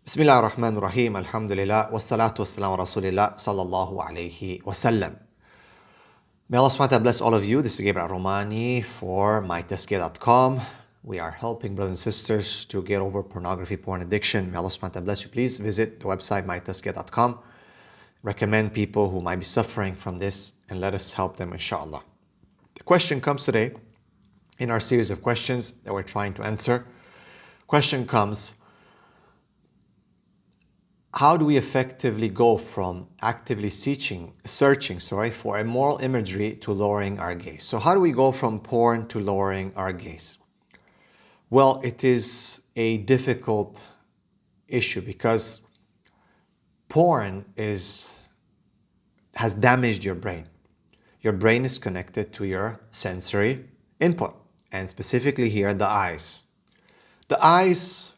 Bismillah ar-Rahman ar-Rahim, alhamdulillah, wassalatu wassalamu ala rasulillah sallallahu alayhi wasallam. May Allah subhanahu wa ta'ala bless all of you. This is Gabriel Romani for myteskia.com. We are helping brothers and sisters to get over pornography, porn addiction. May Allah subhanahu wa ta'ala bless you. Please visit the website myteskia.com. Recommend people who might be suffering from this and let us help them, inshallah. The question comes today in our series of questions that we're trying to answer. Question comes: how do we effectively go from actively searching for immoral imagery to lowering our gaze? So how do we go from porn to lowering our gaze? Well, it is a difficult issue because porn has damaged your brain. Your brain is connected to your sensory input, and specifically here, the eyes. The eyes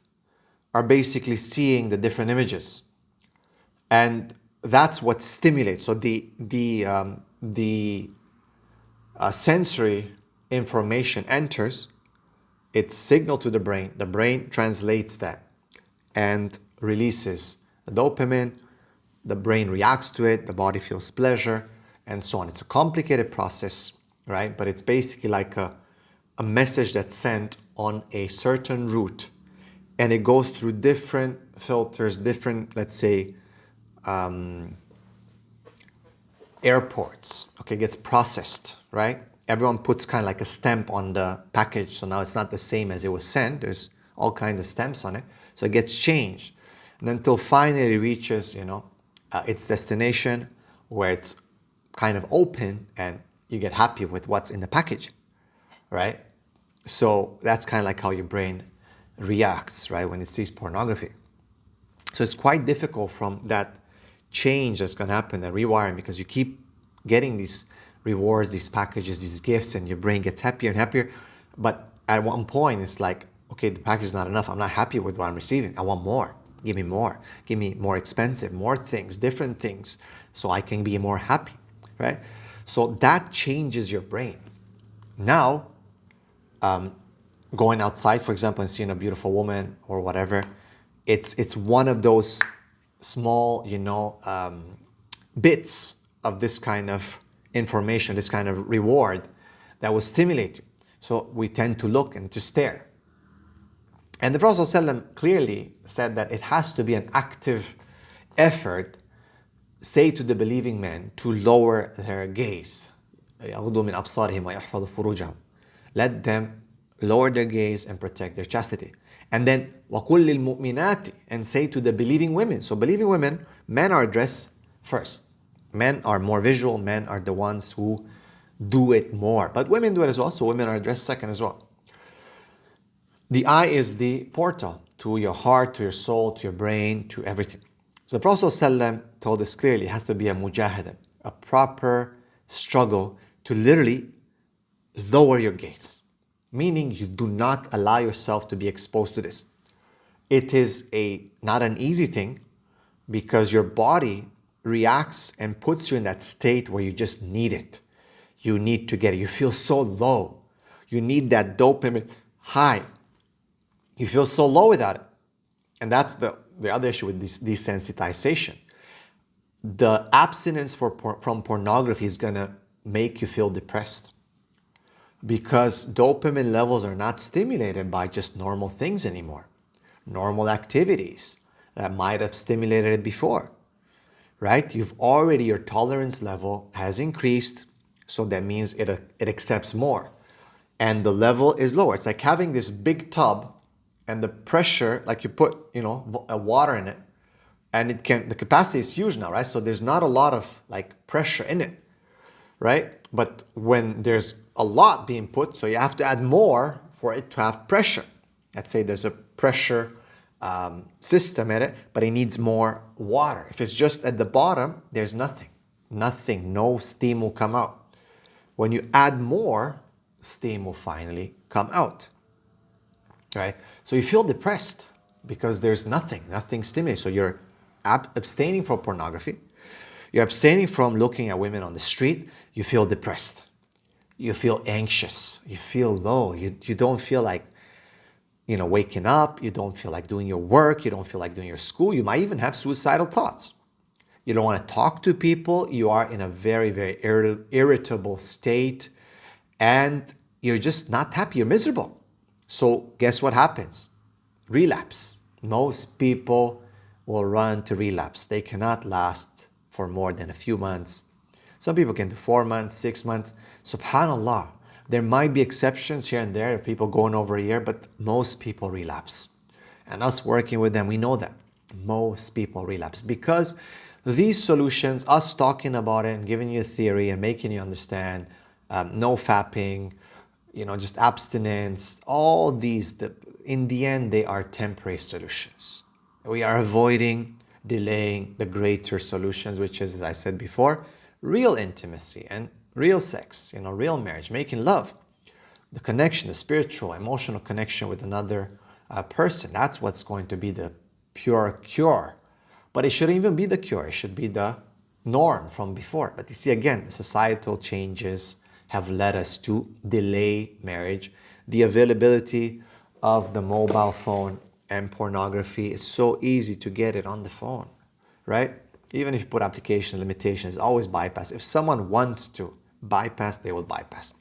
are basically seeing the different images, and that's what stimulates. So the sensory information enters, it's signaled to the brain translates that and releases the dopamine, the brain reacts to it, the body feels pleasure, and so on. It's a complicated process, right? But it's basically like a message that's sent on a certain route, and it goes through different filters, different, let's say, airports. Okay, gets processed, right? Everyone puts kind of like a stamp on the package, so now it's not the same as it was sent. There's all kinds of stamps on it, so it gets changed, and then until finally it reaches, its destination, where it's kind of open and you get happy with what's in the package, right? So that's kind of like how your brain reacts, right, when it sees pornography. So it's quite difficult from that change that's going to happen, that rewiring, because you keep getting these rewards, these packages, these gifts, and your brain gets happier and happier. But at one point, it's like, okay, the package is not enough. I'm not happy with what I'm receiving. I want more. Give me more. Give me more expensive, more things, different things, so I can be more happy, right? So that changes your brain. Now, going outside, for example, and seeing a beautiful woman or whatever, it's one of those small, bits of this kind of information, this kind of reward that will stimulate you. So we tend to look and to stare. And the Prophet ﷺ clearly said that it has to be an active effort, say to the believing men, to lower their gaze. Let them lower their gaze and protect their chastity. And then وَقُلْ لِلْمُؤْمِنَاتِ, and say to the believing women. So believing women, men are addressed first. Men are more visual, men are the ones who do it more. But women do it as well, so women are addressed second as well. The eye is the portal to your heart, to your soul, to your brain, to everything. So the Prophet ﷺ told us clearly, it has to be a mujahada, a proper struggle to literally lower your gaze. Meaning you do not allow yourself to be exposed to this. It is not an easy thing, because your body reacts and puts you in that state where you just need it. You need to get it. You feel so low. You need that dopamine high. You feel so low without it. And that's the other issue with this desensitization. The abstinence from pornography is going to make you feel depressed, because dopamine levels are not stimulated by just normal things anymore. Normal activities that might have stimulated it before, right? Your tolerance level has increased, so that means it accepts more. And the level is lower. It's like having this big tub, and the pressure, like you put, water in it, and the capacity is huge now, right? So there's not a lot of pressure in it, right? But when there's a lot being put, so you have to add more for it to have pressure. Let's say there's a pressure system in it, but it needs more water. If it's just at the bottom, there's nothing, no steam will come out. When you add more, steam will finally come out, right? So you feel depressed because there's nothing stimulating. So you're abstaining from pornography. You're abstaining from looking at women on the street. You feel depressed. You feel anxious. You feel low. You don't feel like, waking up, you don't feel like doing your work, you don't feel like doing your school, you might even have suicidal thoughts. You don't want to talk to people, you are in a very, very irritable state, and you're just not happy, you're miserable. So guess what happens? Relapse. Most people will run to relapse. They cannot last for more than a few months. Some people can do 4 months, 6 months. SubhanAllah. There might be exceptions here and there, people going over a year, but most people relapse. And us working with them, we know that. Most people relapse because these solutions, us talking about it and giving you a theory and making you understand, no fapping, just abstinence, all these, in the end, they are temporary solutions. We are avoiding, delaying the greater solutions, which is, as I said before, real intimacy and real sex, real marriage, making love, the connection, the spiritual, emotional connection with another person. That's what's going to be the pure cure. But it shouldn't even be the cure. It should be the norm from before. But you see, again, the societal changes have led us to delay marriage. The availability of the mobile phone and pornography is so easy to get it on the phone, right? Even if you put application limitations, always bypass. If someone wants to bypass, they will bypass.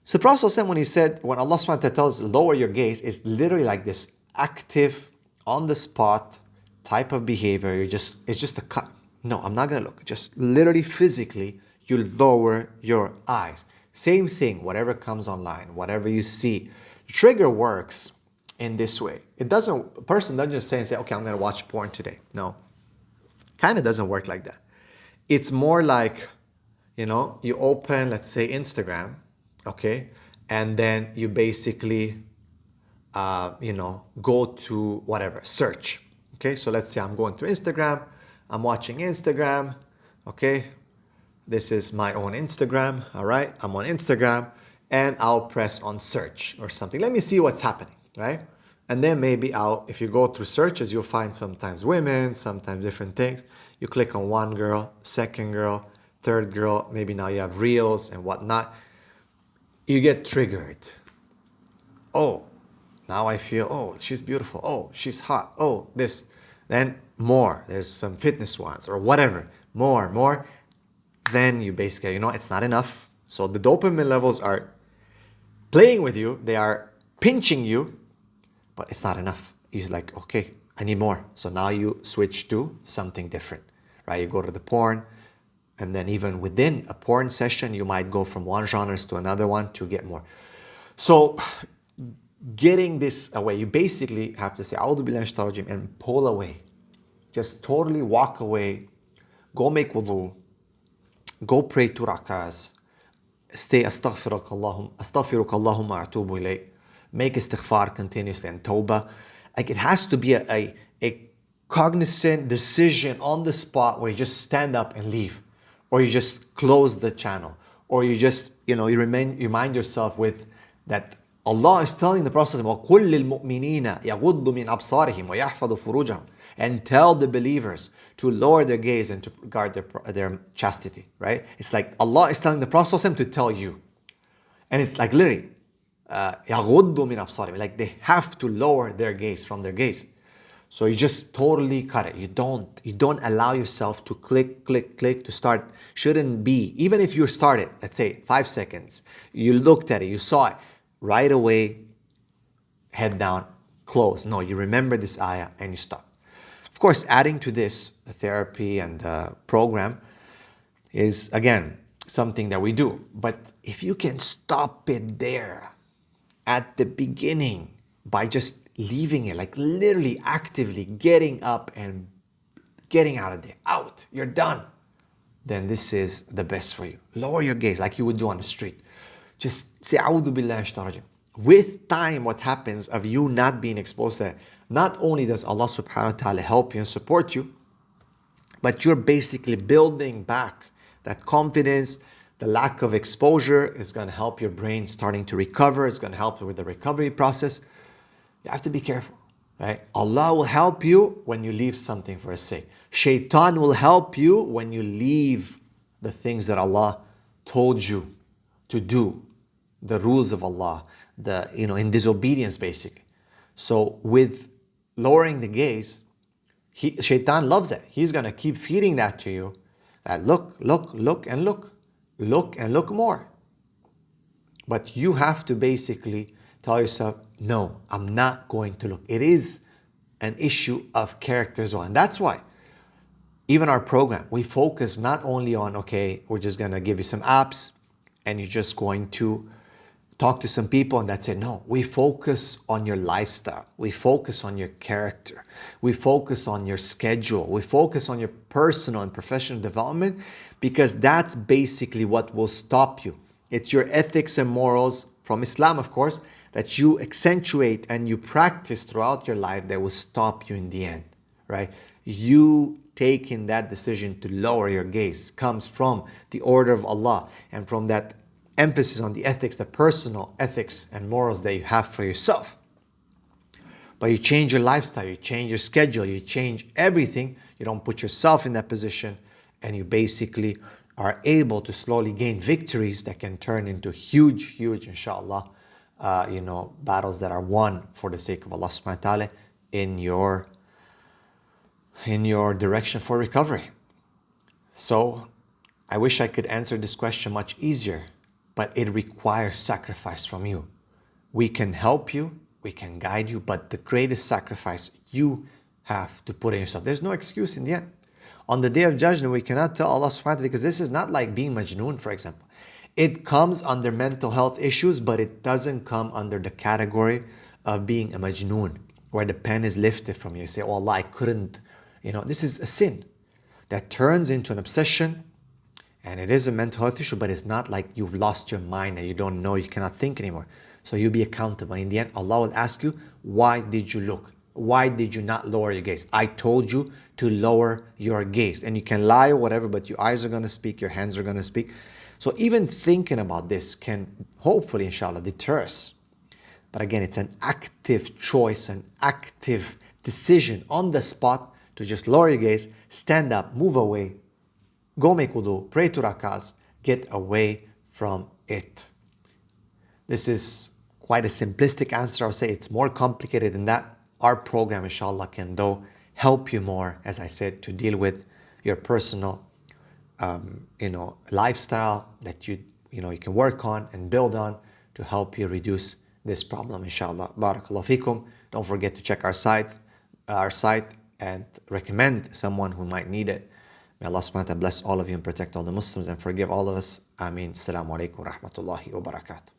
So the Prophet ﷺ, when he said, when Allah subhanahu wa ta'ala tells lower your gaze, it's literally like this active, on the spot type of behavior. It's just a cut. No, I'm not gonna look. Just literally physically, you lower your eyes. Same thing, whatever comes online, whatever you see. Trigger works in this way. A person doesn't just say, okay, I'm gonna watch porn today. No, kind of doesn't work like that. It's more like, you open, let's say, Instagram, okay, and then you basically, go to whatever, search. Okay, so let's say I'm going through Instagram, I'm watching Instagram, okay, this is my own Instagram, all right, I'm on Instagram, and I'll press on search or something. Let me see what's happening, right? And then maybe if you go through searches, you'll find sometimes women, sometimes different things. You click on one girl, second girl, third girl, maybe now you have reels and whatnot. You get triggered. Oh, now I feel, oh, she's beautiful. Oh, she's hot. Oh, this. Then more. There's some fitness ones or whatever. More. Then you basically, it's not enough. So the dopamine levels are playing with you. They are pinching you, but it's not enough. You're like, okay, I need more. So now you switch to something different, right? You go to the porn, and then even within a porn session, you might go from one genre to another one to get more. So getting this away, you basically have to say, A'udhu billahi minash shaitanir rajim, and pull away. Just totally walk away. Go make wudu. Go pray 2 rak'ahs. Stay astaghfiruka Allahumma atubu ilayk. Make istighfar continuously and tawbah. Like it has to be a cognizant decision on the spot where you just stand up and leave. Or you just close the channel. Or you just, you remind yourself with that Allah is telling the Prophet وَقُلْ لِلْمُؤْمِنِينَ يَغُضُّ مِنْ أَبْصَارِهِمْ وَيَحْفَظُ فُرُوجَهُم, and tell the believers to lower their gaze and to guard their chastity, right? It's like Allah is telling the Prophet to tell you. And it's like literally, يَغُضُّ مِنْ أَبْصَارِهِمْ, like they have to lower their gaze from their gaze. So you just totally cut it. You don't allow yourself to click to start. Shouldn't be. Even if you started, let's say 5 seconds, you looked at it, you saw it, right away, head down, close. No, you remember this ayah and you stop. Of course, adding to this, the therapy and the program is, again, something that we do. But if you can stop it there at the beginning by just leaving it, like literally actively getting up and getting out of there, you're done, then this is the best for you. Lower your gaze like you would do on the street. Just say, A'udhu billahi minash shaitanir rajim. With time, what happens of you not being exposed to that, not only does Allah subhanahu wa ta'ala help you and support you, but you're basically building back that confidence. The lack of exposure is going to help your brain starting to recover. It's going to help you with the recovery process. You have to be careful, right? Allah will help you when you leave something for His sake. Shaitan will help you when you leave the things that Allah told you to do, the rules of Allah, in disobedience basically. So with lowering the gaze, Shaitan loves it. He's going to keep feeding that to you. That look, look, look, and look. Look and look more. But you have to basically tell yourself, no, I'm not going to look. It is an issue of character as well. And that's why even our program, we focus not only on, okay, we're just going to give you some apps and you're just going to talk to some people and that's it. No, we focus on your lifestyle. We focus on your character. We focus on your schedule. We focus on your personal and professional development, because that's basically what will stop you. It's your ethics and morals from Islam, of course, that you accentuate and you practice throughout your life that will stop you in the end, right? You taking that decision to lower your gaze comes from the order of Allah and from that emphasis on the ethics, the personal ethics and morals that you have for yourself. But you change your lifestyle, you change your schedule, you change everything. You don't put yourself in that position, and you basically are able to slowly gain victories that can turn into huge, inshallah, battles that are won for the sake of Allah subhanahu wa ta'ala in your direction for recovery. So I wish I could answer this question much easier, but it requires sacrifice from you. We can help you, we can guide you, but the greatest sacrifice you have to put in yourself. There's no excuse in the end. On the Day of Judgment, we cannot tell Allah subhanahu wa ta'ala, because this is not like being majnoon, for example. It comes under mental health issues, but it doesn't come under the category of being a majnoon, where the pen is lifted from you. You say, oh Allah, I couldn't. This is a sin that turns into an obsession, and it is a mental health issue, but it's not like you've lost your mind and you don't know, you cannot think anymore. So you'll be accountable. In the end, Allah will ask you, why did you look? Why did you not lower your gaze? I told you to lower your gaze. And you can lie or whatever, but your eyes are going to speak, your hands are going to speak. So even thinking about this can hopefully, inshallah, deter us. But again, it's an active choice, an active decision on the spot to just lower your gaze, stand up, move away, go make wudu, pray 2 rakahs, get away from it. This is quite a simplistic answer. I would say it's more complicated than that. Our program, inshallah, can though help you more, as I said, to deal with your personal, lifestyle that you can work on and build on to help you reduce this problem, inshallah. Barakallahu fikum. Don't forget to check our site and recommend someone who might need it. May Allah subhanahu wa ta'ala bless all of you and protect all the Muslims and forgive all of us. Ameen. Assalamu alaikum wa rahmatullahi wa barakatuh.